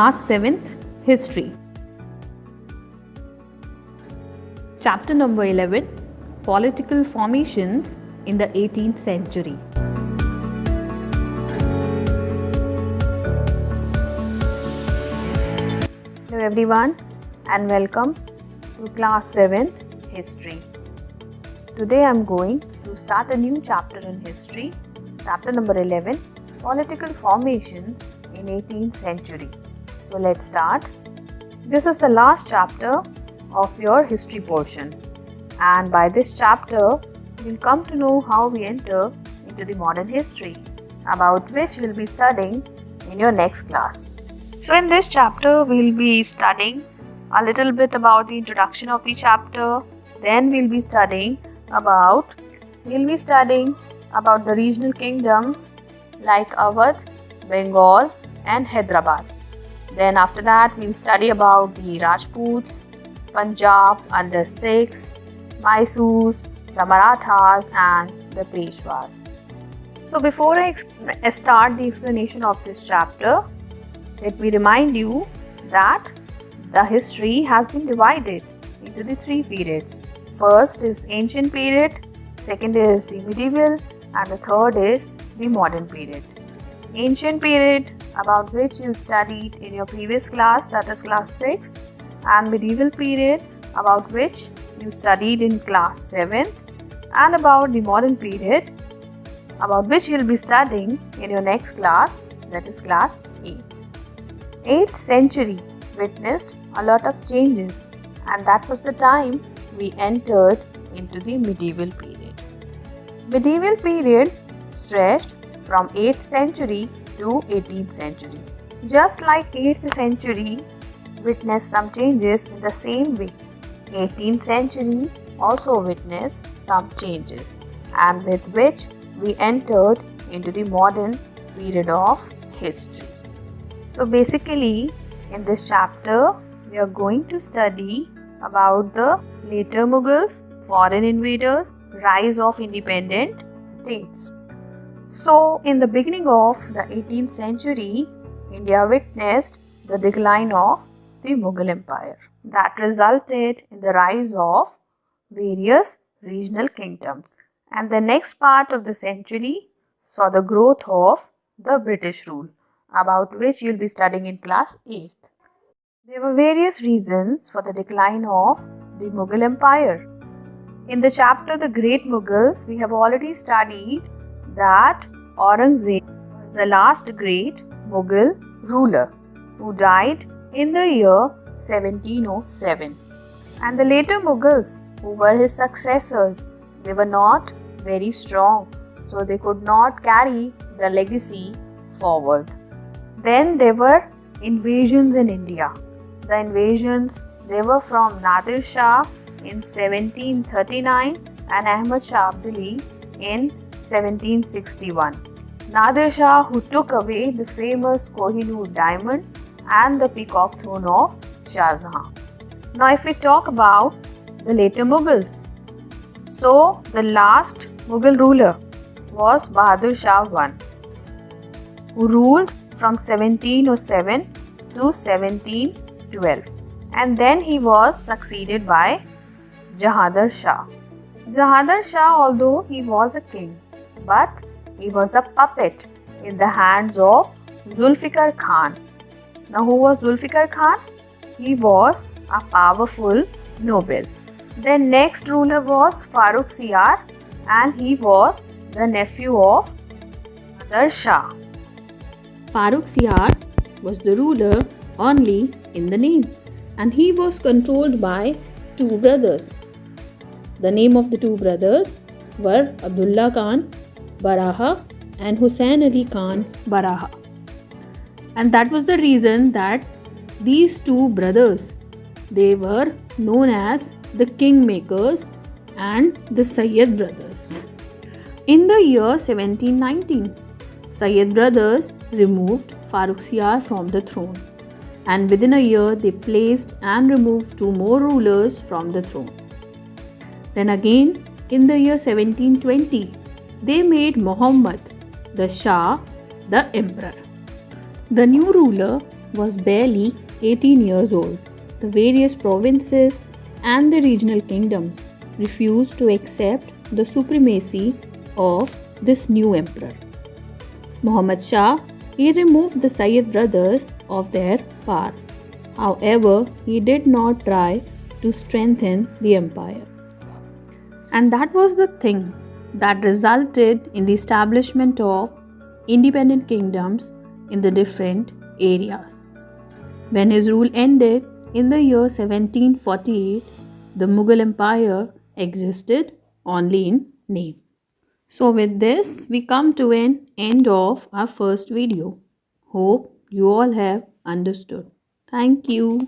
Class 7th History. Chapter number 11, Political Formations in the 18th Century. Hello everyone and welcome to Class 7th History. Today I am going to start a new chapter in history, chapter number 11, Political Formations in 18th Century. So let's start. This is the last chapter of your history portion, and by this chapter you'll come to know how we enter into the modern history, about which we'll be studying in your next class. So in this chapter we'll be studying a little bit about the introduction of the chapter. Then we'll be studying about the regional kingdoms like Awadh, Bengal and Hyderabad. Then after that we'll study about the Rajputs, Punjab under Sikhs, Mysore's, the Marathas and the Peshwas. So before I start the explanation of this chapter, let me remind you that the history has been divided into the three periods. First is ancient period, second is the medieval and the third is the modern period. Ancient period, about which you studied in your previous class, that is class 6th, and medieval period, about which you studied in class 7th, and about the modern period, about which you will be studying in your next class, that is class 8th. 8th century witnessed a lot of changes, and that was the time we entered into the medieval period. Medieval period stretched from 8th century to 18th century. Just like 8th century witnessed some changes, in the same way 18th century also witnessed some changes, and with which we entered into the modern period of history. So basically in this chapter we are going to study about the later Mughals, foreign invaders, rise of independent states. So in the beginning of the 18th century, India witnessed the decline of the Mughal Empire. That resulted in the rise of various regional kingdoms. And the next part of the century saw the growth of the British rule, about which you will be studying in class 8th. There were various reasons for the decline of the Mughal Empire. In the chapter The Great Mughals, we have already studied that Aurangzeb was the last great Mughal ruler who died in the year 1707. And the later Mughals, who were his successors, they were not very strong, so they could not carry the legacy forward. Then there were invasions in India. The invasions, they were from Nadir Shah in 1739 and Ahmad Shah Abdali in 1761. Nadir Shah, who took away the famous Kohinoor diamond and the peacock throne of Shah Jahan. Now if we talk about the later Mughals, so the last Mughal ruler was Bahadur Shah I, who ruled from 1707 to 1712, and then he was succeeded by Jahandar Shah. Jahandar Shah, although he was a king, but he was a puppet in the hands of Zulfikar Khan. Now who was Zulfikar Khan? He was a powerful noble. The next ruler was Farrukh Siyar, and he was the nephew of Nader Shah. Farrukh Siyar was the ruler only in the name, and he was controlled by two brothers. The name of the two brothers were Abdullah Khan Baraha and Hussain Ali Khan Baraha. And that was the reason that these two brothers, they were known as the Kingmakers and the Sayyid brothers. In the year 1719, Sayyid brothers removed Farrukh Siyar from the throne, and within a year they placed and removed two more rulers from the throne. Then again in the year 1720, they made Muhammad the Shah the emperor. The new ruler was barely 18 years old. The various provinces and the regional kingdoms refused to accept the supremacy of this new emperor. Muhammad Shah, he removed the Sayyid brothers of their power. However, he did not try to strengthen the empire. And that was the thing that resulted in the establishment of independent kingdoms in the different areas. When his rule ended in the year 1748, the Mughal Empire existed only in name. So with this, we come to an end of our first video. Hope you all have understood. Thank you.